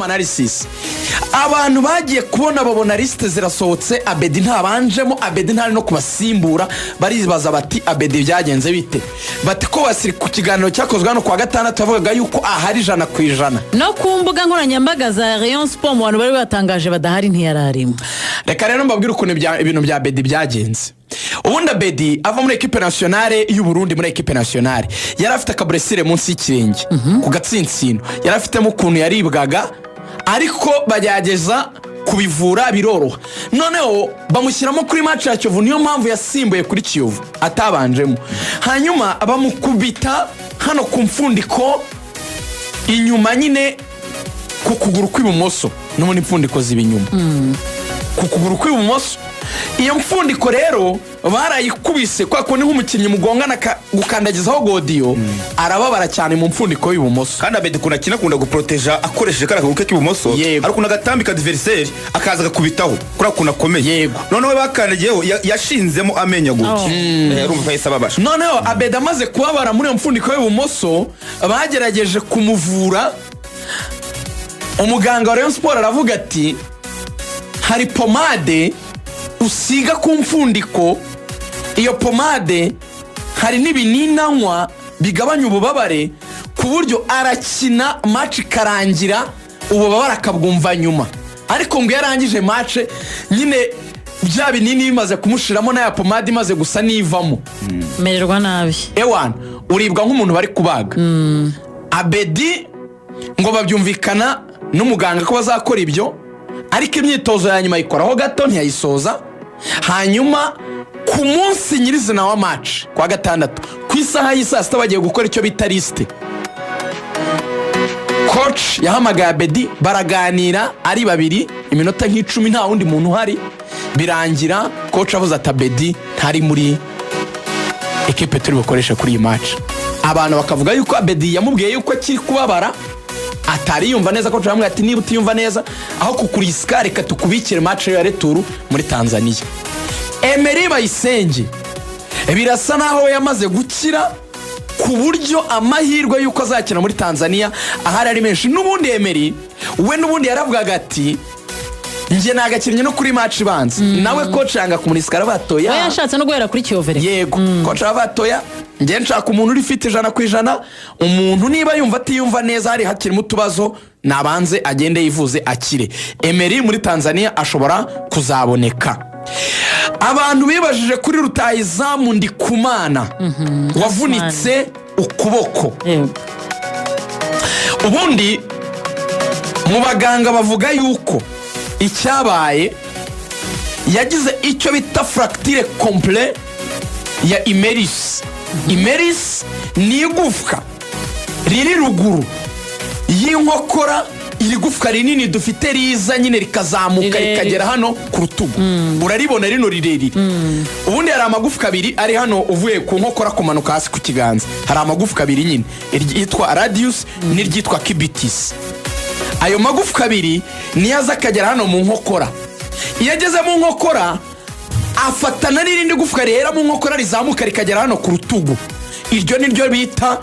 analysis abantu bagiye kubona babona liste zirasohotse Abedi ntabanjemo Abedi ntari no kubasimbura baribaza bati Abedi byagenze bite bati ko basiri ku kiganiro cyakozwe hano kwa gatandatu bavugaga yuko ahari 100% no ku mbuga nkoranyambaga za Rayon Sport mu bantu bari batangaje badahari ntiyararimo. Reka rero mbabwira ukuntu ibintu bya Abedi byagenze. Ubundi Abedi ava muri equipe nationale y'u Burundi muri equipe nationale yari afite akablessure munsi y'ikirenge ku gatsintsino yari afitemo ukuntu yaribwaga ariko bajyageza kubivura biroroha noneho bamushyiramo kuri match ya Kiyovu niyo mpamvu yasimbuye kuri Kiyovu atabanjemo hanyuma bamukubita hano ku mfundiko inyuma nyine ku kuguru kw'ibumoso no muri mfundiko z'ibinyuma ku kuguru kw'ibumoso iyo mfundiko rero barayikubise kwa ko ni nk'umukinnyi mugongana gukandagizaho godiyo arababara cyane mu mfundiko w'ibumoso kandi Abedi kuna kinakunda guproteja akoresheje kara kaguke k'ibumoso ariko nagatambika adversaire akaza gakubitaho kura kuna komeye noneho bakandagiyeho yashinzemo amenya gutyo urumva yesa babasha noneho Abedi amaze kubabara muri iyo mfundiko w'ibumoso bagerageje kumuvura umuganga wa Rayon Sport aravuga ati hari pomade usiga ku mfundiko iyo pomade hari n'ibininanywa bigabanya ububabare ku buryo arakina match karangira ububabare akabwumva nyuma ariko ngo yarangije match nyine bya binini bimaze kumushiramo na ya pomade imaze gusa nivamo mererwa nabi ewan uribwa nk'umuntu bari kubaga Abedi ngo babyumvikana n'umuganga ko bazakora ibyo ariko imyitozo ya nyuma ikoraho gato ntiyayisoza hanyuma ku munsi nyirizina wa match kwa gatandatu ku isaha y'isasta bagiye gukora icyo bita liste coach yahamagaye Abedi baraganira ari babiri iminota nk'icumi nta wundi muntu uhari birangira coach avuze ati Abedi ntari muri equipe turi bukoresha kuri iyi match abantu bakavuga yuko Abedi yamubwiye yuko akiri kubabara atari yumva neza ko turamwe ati niba utiyumva neza aho kukuriska reka tukubikire match ya retour muri Tanzania. Emery Bayisenge birasa naho yamaze gukira ku buryo amahirwe yuko azakina muri Tanzania ahari ari menshi n'ubundi Emery we n'ubundi yaravugaga ati nje nagakinnye no kuri match banze nawe coach yanga kumuriska arabatoya we yashatse no guhera kuri Kiyovu yego coach arabatoya nje nshaka umuntu uri fit 100% umuntu niba yumva atiyumva neza hari hakiri mutubazo nabanze agende yivuze akire. Emery muri Tanzania ashobora kuzaboneka. Abantu bibajije kuri Rutahizamu Ndikumana wavunitse ukuboko ubundi mu baganga bavuga yuko icyabaye yagize icyo bita fracture complet ya imeris. Imeris ni igufwa riri ruguru y'inkokora iri gufwa rinini dufite riza nyine rikazamuka rikagera hano ku rutugu uraribona rino rirerire ubundi hari amagufwa abiri ari hano uvuye ku nkokora kumanuka hasi ku kiganza hari amagufwa abiri nyine yitwa radius n'iryitwa cubitus ayo magufwa abiri niyo aza akagera hano mu nkokora iyo ageze mu nkokora afatana n'irindi gufwa rihera mu nkokora rizamuka rikagera hano ku rutugu iryo niryo bita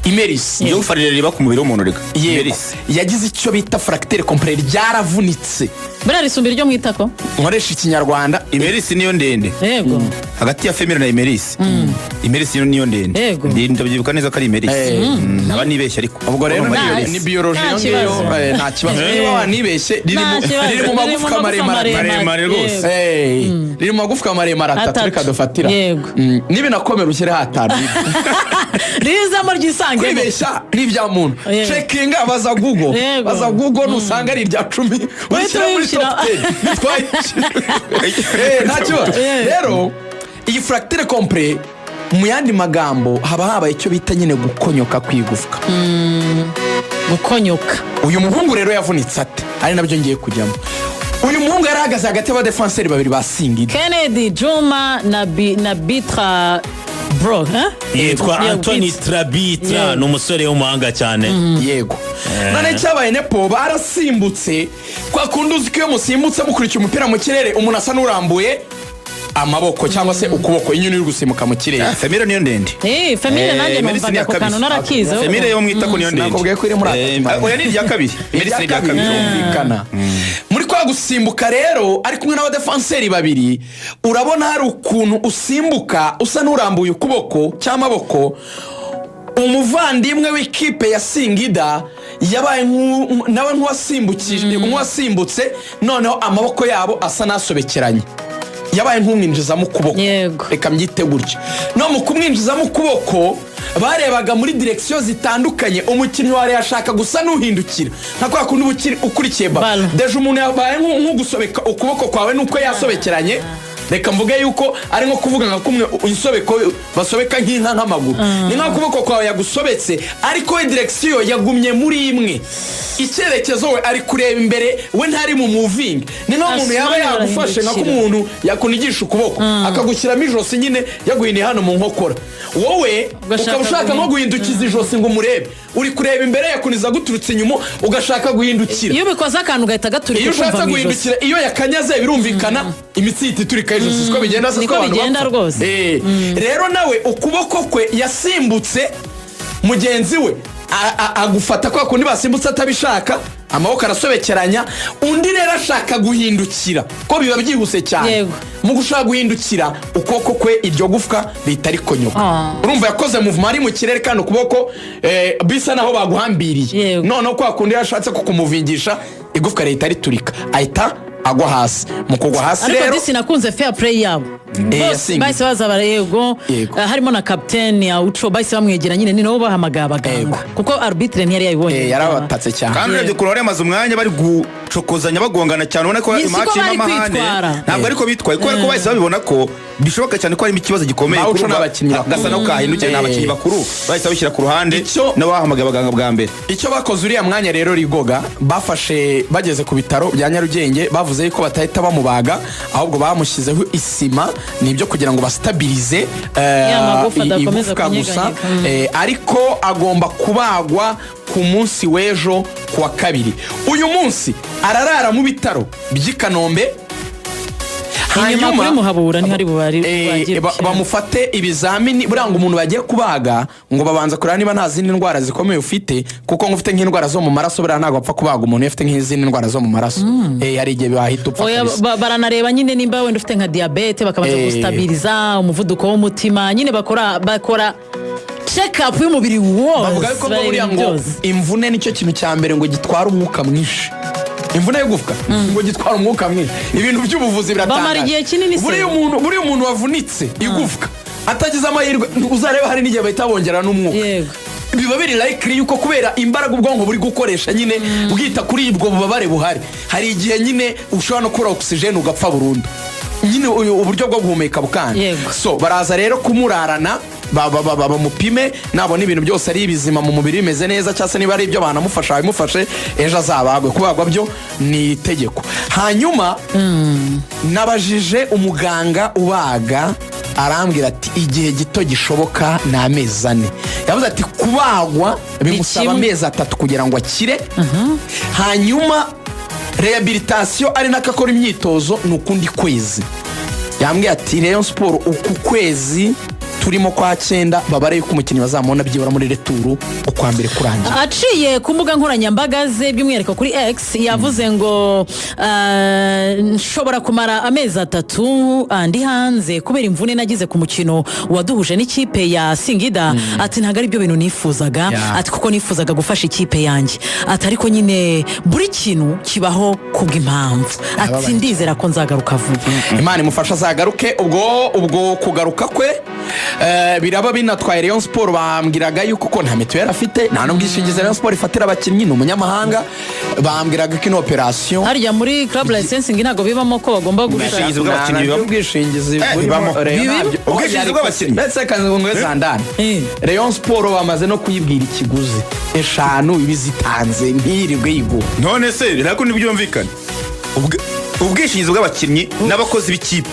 imeris iyo farire riba ku mubiri w'umuntu rega imeris yagize icyo bita fracture complet ryaravunitse bera risumbira ryo mwitako nkoresha ikinyarwanda imeris niyo ndende yego hagati ya femira na imeris imeris niyo ndende ndabyibuka neza ko ari imeris naba nibeshye ariko ubwo rero ni biology yo nta kibazo niba wanibeshye riri mu magufwa maremare rwose riri mu magufwa maremare atatu reka dufatira nibi nakomera ushyire hatanu rizamo ry'isange kwibeshya n'ibya muntu checkinga baza Google nusanga ari irya 10 ushyira muri top 10 nta kibazo rero iyi fracture complet mu yandi magambo haba icyo bita nyine gukonyoka kwigufwa gukonyoka uyu muhungu rero yavunitse ate ari nabyo ngiye kujyamo uyu muhungu yarahagaze hagati y'aba defenseurs babiri ba Singida Kennedy Juma na Bitra bro yitwa Anthony Trabitra n'umusore w'umuhanga cyane yego none cyabaye nepo barasimbutse kwa kunduzi ko musimbutse mukurikiye umupira mu kirere umuntu asa n'urambuye amaboko cyangwa se ukuboko inyoni iri gusimbuka mu kirere. Femire niyo ndende. Femire nanjye numvaga ko kantu narakize. Femire yo mwita ko niyo ndende. Nakubwiye ko iri muri atatu. Oya ni irya kabiri. Irya kabiri yumvikana. Muri kwa gusimbuka rero ari kumwe n'abadefanseri babiri, urabona hari ukuntu usimbuka usa n'urambuye ukuboko cy'amaboko. Umuvandimwe w'ikipe ya Singida yabaye nawe nk'uwasimbutse noneho amaboko yabo asa nasobekeranye, yabaye nk'umwinjiza mu kuboko. Reka mbyite gutyo. No mu kumwinjiza mu kuboko barebaga muri direction zitandukanye, umukinnyi wari yashaka gusa n'uhindukira nka kwa kundi ukurikiye ba deje umuntu yabaye nk'ugusobeka ukuboko kwawe nuko yasobekeranye. Reka mvuge yuko ari nko kuvuga nka kumwe insobeko basobeka nk'inka nk'amaguru. Ni nka kuboko kwawe yagusobetse ariko we direction yagumye muri imwe. Icyerekezo we ari kureba imbere, we ntari mu moving. Ni nka umuntu yaba yagufashe nka kumuntu yakunigisha ukuboko akagushyiramo ijosi nyine yaguhiniye hano mu nkokora. Wowe ukabushaka nko guhindukiza ijosi ngo umurebe, uri kureba imbere yakuniza guturutse inyuma ugashaka guhindukira. Iyo bikoze akantu gahita gaturika. Iyo ushaka guhindukira, iyo yakanyaze birumvikana imitsi iturika ijosi. Siko bigenda se ko bigenda rwose. Rero nawe ukuboko kwe yasimbutse, mugenzi we agufata kwa kundi basimbutse atabishaka, amaboko arasobekeranya. Undi rero ashaka guhindukira ko biba byihuse cyane. Mu gushaka guhindukira ukuboko kwe iryo gufwa lita rikonyoka. Urumva yakoze movement ari mu kirere kandi ukuboko bisa naho baguhambiriye. None kwa kundi yashatse kukumuvingisha igufwa lita riturika ahita agwa hasi. Mu kugwa hasi rero ariko sinakunze fair play yabo. Bahise baza barego harimo na captain ya Ucho bahise bamwegera nyine ni nabo bahamagaye abaganga kuko arbitre ntiyari yabibonye. Yarabatatse cyane kandi urebye kurore amaze umwanya bari gucokozanya bagongana cyane, ubona ko match y'amahane ntabwo ariko bitwaye kubera ko bahise babibona ko bishoboka cyane ko harimo ikibazo gikomeye kuri n'abakinnyi gasa no kahindukiye n'abakinnyi bakuru bahise bishyira ku ruhande n'abahamagaye abaganga bwa mbere. Icyo bakoze uriya mwanya rero Rigoga bafashe bageze ku bitaro bya Nyarugenge bavuze yuko batahita bamubaga ahubwo bamushyizeho isima nibyo kugira ngo bastabilize igufwa gusa, ariko agomba kubagwa ku munsi w'ejo kuwa kabiri. Uyu munsi ararara mu bitaro by'i Kanombe, hanyuma muhabura ntihari bubari bamufate ibizamini. Buranga umuntu bagiye kubaga ngo babanza kureba niba nta zindi ndwara zikomeye ufite, kuko ngufite nk'indwara zo mu maraso buranga ntabwo apfa kubaga umuntu ufite nk'izindi ndwara zo mu maraso. Hari igihe bahita upfa. Baranareba nyine nimba wenda ufite nka diabete bakabanza gustabiliza umuvuduko w'umutima, nyine bakora check up y'umubiri wose. Bavuga ko buriya ngo imvune nicyo kintu cya mbere ngo gitwara umwuka mwinshi. Imvune yo gufwa ngo gitwara umwuka mwinshi. Ibintu by'ubuvuzi biratangaje. Bamara igihe kinini se. Buriya umuntu wavunitse igufwa atagize amahirwe uzareba hari n'igihe bahita bongera n'umwuka. Biba biri likely yuko kubera imbaraga ubwonko buri gukoresha nyine bwita kuri ubwo bubabare buhari, hari igihe nyine ushobora no kubura oxygen ugapfa burundu nyine uburyo bwo guhumeka bukanje. So baraza rero kumurarana bamupime nabona ibintu byose ari ibizima mu mubiri bimeze neza, cyase niba ari ibyo banamufasha bimufashe ejo azabagwe. Kubagwa byo ni itegeko. Hanyuma nabajije umuganga ubaga arambwira ati igihe gito gishoboka ni amezi 4. Yavuze ati kubagwa bimusaba amezi 3 kugira ngo akire. Hanyuma rehabilitation ari nakakora imyitozo nukundi kwezi. Yambwiye ati Rayon Sport uku kwezi turimo kwa 9 babare yuko umukinnyi bazamubona byibura muri returu ukwa mbere kurangira. Aciye ku mbuga nkoranyambaga ze by'umwihariko kuri X yavuze ngo nshobora kumara amezi 3 andi hanze kubera imvune nagize ku mukino waduhuje n'ikipe ya Singida. Ati ntago ari byo bintu nifuzaga, ati kuko nifuzaga gufasha ikipe yanjye, ati ariko nyine buri kintu kibaho kubw'impamvu, ati ndizera ko nzagaruka vuba. Imana imufasha azagaruke. Ubwo kugaruka kwe biraba binatwaye Rayon Sport. Bambwiraga yuko ko nta mituweli afite, nta n'ubwishingizi Rayon Sport ifatira abakinnyi, ni umunyamahanga. Bambwiraga ko ino operation harya muri club licensing ntago bibamo ko bagomba ubwishingizi bw'abakinnyi ubwishingizi bibamo ubwishingizi bw'abakinnyi ndetse kanzwe zandana. Rayon Sport bamaze no kuyibwira ikiguzi 5 ibizitanze ntirirwe yigo. None se rako nibyumvikana ubwishingizi bw'abakinnyi n'abakozi b'ikipe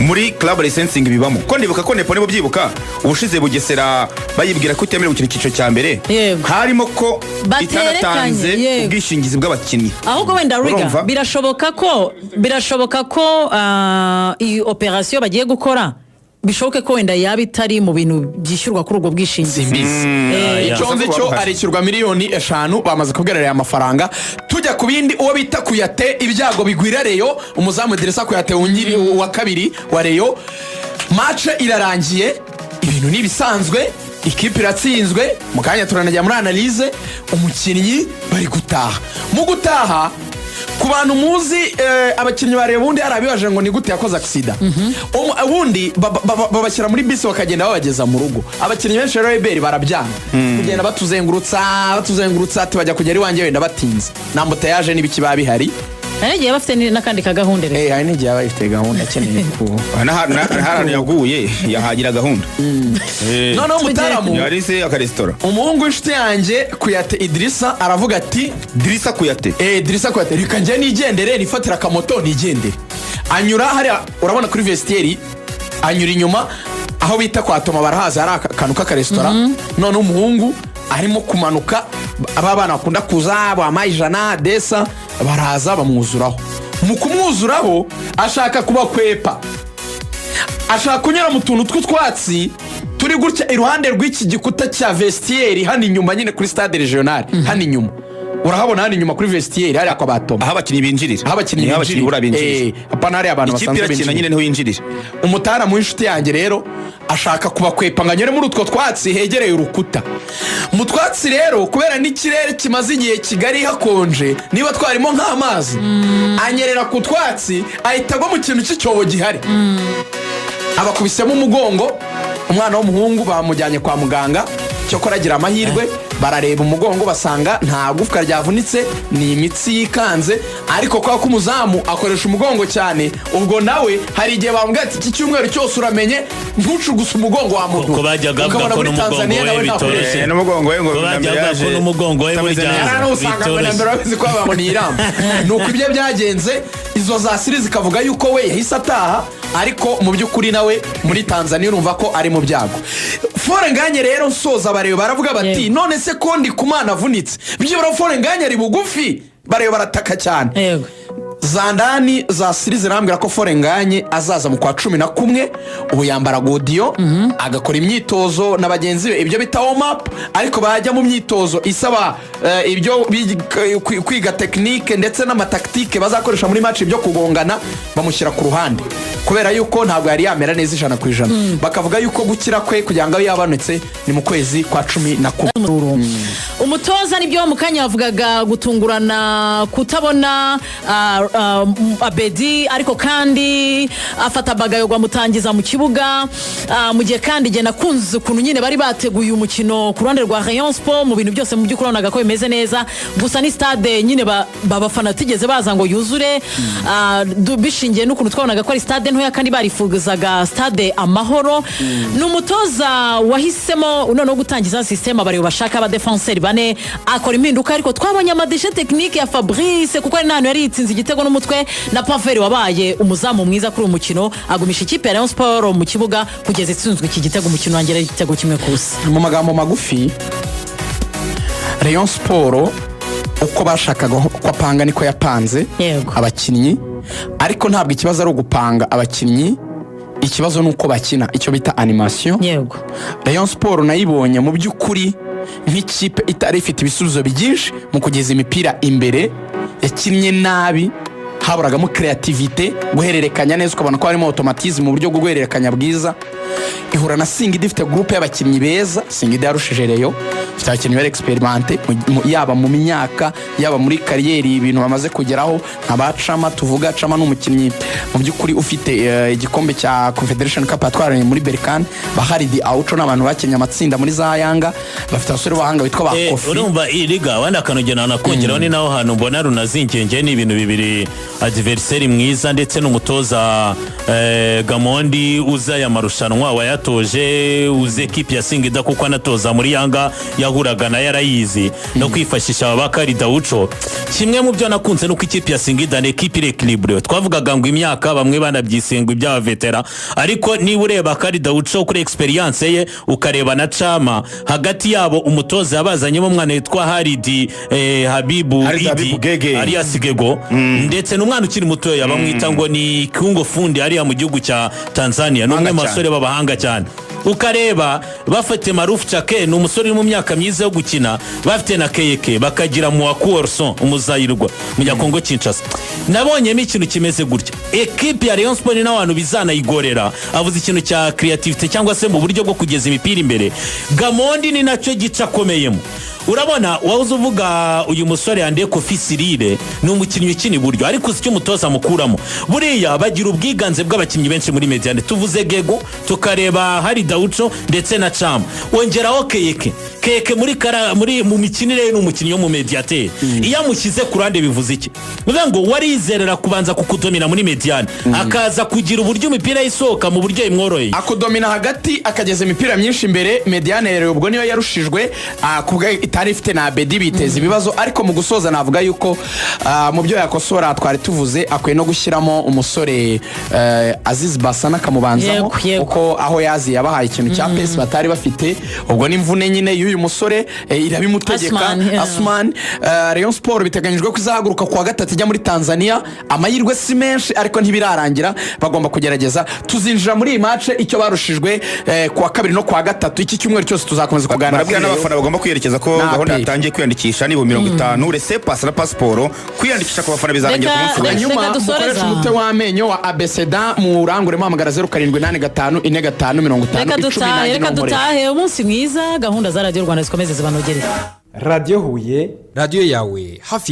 muri club licensing bibamo ko ndibuka ko Nepo nibo byibuka ubushize Bugesera bayibwira ko itemerewe gukina icyiciro cya mbere harimo ko itanatanze ubwishingizi bw'abakinnyi ahubwo wenda Riga birashoboka ko iyi operation bagiye gukora bishoboke ko wenda yaba itari mu bintu byishyurwa kuri ubwo bwishingizi icyo nzi cyo arishyurwa miliyoni 5 bamaze kubwerera amafaranga tujya ku bindi uwo bita Kuyate ibyago bigwira Reyo umuzamu Idrissa Kuyate wungiri wa kabiri wa Reyo match irarangiye ibintu nibisanzwe ikipe iratsinzwe mu kanya turanajya muri analyse umukinnyi bari gutaha mu gutaha ku bantu muzi abakinnyi bareba ubundi arabibaje ngo ni gute yakoze accident ubundi babashyira muri bisi bakagenda babageza mu rugo abakinnyi benshi rero Eberi barabyanga kugenda batuzengurutsa ati bajya kugera iwanjye wenda batinze nambuta yaje n'ibiki babihari ngiye bafite n'akandi kagahunda rero hari n'igihe bafite gahunda akeneye ku harano yaguye yahagira gahunda noneho Mutaramu yarise akaresitora umuhungu w'inshuti yanjye Kuyate Idrissa aravuga ati Idrissa Kuyate reka njye nigendere nifatira akamoto nigendere anyura hariya urabona kuri vestiaire anyura inyuma aho bita kwa Toma barahaza hari akantu k'akaresitora none umuhungu arimo kumanuka abana bakunda kuza bamajana desa baraza bamwuzuraho mu kumwuzuraho ashaka kubakwepa ashaka kunyura mu tuntu tw'utwatsi turi gutya iruhande rw'iki gikuta cya vestiaire hano inyuma nyine kuri stade regional hano inyuma urahabona hano inyuma kuri vestiaire hari akwa Batoma aho abakinnyi binjirira urabinjirira apana hari abantu basanzwe binjirira nyine niho yinjirira Umutaramu w'inshuti yanjye rero ashaka kubakwepa nganyure muri utwo twatsi hegereye urukuta mu twatsi rero kubera n'ikirere kimaze igihe Kigali hakonje niba twarimo nk'amazi anyerera ku twatsi ahita agwa mu kintu cy'icyobo gihari abakubisemo umugongo umwana w'umuhungu bamujyanye kwa muganga cyo koragira amahirwe barareba umugongo basanga nta gufwa ryavunitse ni imitsi yikanze ariko kwa kumuzamu akoresha umugongo cyane ubwo nawe hari igihe bambwira ati iki cyumweru cyose uramenye ntucugusa umugongo wa muntu ko bajyaga bavuga ko n'umugongo we bitoroshye n'umugongo we ngo bajyaga ko n'umugongo we bitoroshye ko babona iramba nuko ibyo byagenze izo za siri zikavuga yuko we yahise ataha ariko mu by'ukuri nawe muri Tanzania urumva ko ari mu byago Forenganye rero nsoza bareba baravuga bati none se ko ndi kumana avunitse byibura Forenganye ari bugufi bareba barataka cyane Zandani za siri zirambwira ko Forenganye azaza mu kwa 11 ubu yambara godiyo agakora imyitozo na bagenzi be ibyo bita warm up ariko bajya mu myitozo isaba ibyo kwiga technique ndetse n'amataktike bazakoresha muri match byo kugongana bamushyira ku ruhande kubera yuko ntabwo yari yamera neza 100% bakavuga yuko gukira kwe kugira ngo yabanutse ni mu kwezi kwa 11 umutoza nibyo mu kanya bavugaga gutungurana kutabona Abedi ariko kandi afata bagayo mutangiza mu kibuga mu gihe kandi genda kunze ukuntu nyine bari bateguye umukino ku ruhande rwa Rayon Sport mu bintu byose mu by'ukuri unaga ko bimeze neza gusa ni stade nyine babafana tigeze baza ngo yuzure bishingiye n'ukuntu twabonaga ko ari stade ntoya kandi barifuzaga stade Amahoro n'umutoza wahisemo none gutangiza system abari bashaka aba defenseur bane akora impinduka ariko twabonye amadeshe technique ya Fabrice kuko ari nanu yari itsinze igitego n'umutwe na Paveri wabaye umuzamu mwiza kuri umukino agumisha ikipe ya Rayon Sport mu kibuga kugeza itsinzwe iki gitego umukino wangera igitego kimwe kusa mu magambo magufi Rayon Sport uko bashakaga ko apanga niko yapanze abakinnyi ariko ntabwo ikibazo ari ugupanga abakinnyi ikibazo nuko bakina icyo bita animation yego Rayon Sport nayibonye mu by'ukuri nk'ikipe itari ifite ibisubizo byinshi mu kugeza imipira imbere yakinnye nabi haburagamo creativity guhererekanya neza ukabona ko harimo automatisme mu buryo bwo guhererekanya bwiza ihura na Singida ifite groupe y'abakinnyi beza Singida yarushije Reyo ifite abakinnyi bari experimenté yaba mu myaka yaba muri kariyeri ibintu bamaze kugeraho nk'abacama tuvuga Cama n'umukinnyi mu by'ukuri ufite igikombe cya Confederation Cup atwaranye muri Berkane Baharidi Aucho n'abantu bakenya amatsinda muri za Yanga bafite abasore bahanga bitwa ba Kofi urumva iriga wanda kanogena nakongeraho ni naho hantu mbona runazingenge ni ibintu bibiri adversaire mwiza ndetse n'umutoza Gamondi uza ya marushanwa wayatoje uze equipe ya Singida kuko anatoza muri Yanga yahuraga nayo yarayizi no kwifashisha Bakari Daucho. Kimwe mu byo nakunze nuko ikipe ya Singida ni ekipe ir'equilibre. Twavugaga ngo imyaka bamwe banabyisenga iby'aba vetera, ariko niba ureba Bakari Daucho kuri experience ye ukareba na Chama, hagati yabo umutoza yabazanyemo umwana witwa Haridi Habibu Idi Arias Gego, ndetse n'umwana ukiri mutoya bamwita ngo ni Kungo Fundi ariya mu gihugu cya Tanzania, n'umwe mu basore b'abahanga cyane. Ukareba bafite Maruf Chake ni umusore mu myaka myiza yo gukina, bafite na Keke, bakagira Muaku Orson umuzayirwa mu Kongo Kinshasa. Nabonyemo ikintu kimeze gutya, equipe ya Rayon Sport n'abantu bizanayigorera. Avuze ikintu cya creativity cyangwa se mu buryo bwo kugeza imipira imbere. Gamondi ni nacyo gica komeyemo. Urabona wawuze uvuga uyu musore yande Kofi Sirire ni umukinnyi ukina iburyo, ariko si cyo umutoza mukuramo. Buriya bagira ubwiganze bw'abakinnyi benshi muri Mediane. Tuvuze Gego, tukareba Hari Daucho ndetse na Chama, wongeraho Keke muri mu mikinire n'umukinnyi wo mu Mediateur. Iyo amushyize ku ruhande bivuze iki? Bivuga ngo warizerera kubanza kukudomina muri Mediane, akaza kugira uburyo imipira isohoka mu buryo imworoheye, akudomina hagati akageza imipira myinshi imbere. Mediane rero ubwo niyo yarushijwe kubwa itari ifite na Abedi biteza ibibazo, ariko mu gusoza navuga yuko mu byo yakosora twari tuvuze akwiye no gushyiramo umusore Aziz Basana kamubanzaho, kuko aho yazi yabahaye ikintu cya pesi batari bafite. Ubwo n'imvune nyine y'uyu musore irabimutegeka Asman. Rayon Sport biteganyijwe ko izahaguruka kuwa gatatu ijya muri Tanzania. Amahirwe si menshi ariko ntibirarangira, bagomba kugerageza. Tuzinjira muri iyi match icyo barushijwe kuwa kabiri no kuwa gatatu. Iki cyumweru cyose tuzakomeza kuganira. Barabwira n'abafana bagomba kwiyerekeza ko gahunda yatangiye kwiyandikisha ni 50 rese pass na passport. Kwiyandikisha ku bafana bizarangira ku munsi wa nyuma. Mukoresha umute w'amenyo wa Abeseda mu rangure muhamagara 07854550. Reka dutahe umunsi mwiza. Gahunda za Radio Rwanda zikomeze zibanogere. Radio Huye, radio yawe hafi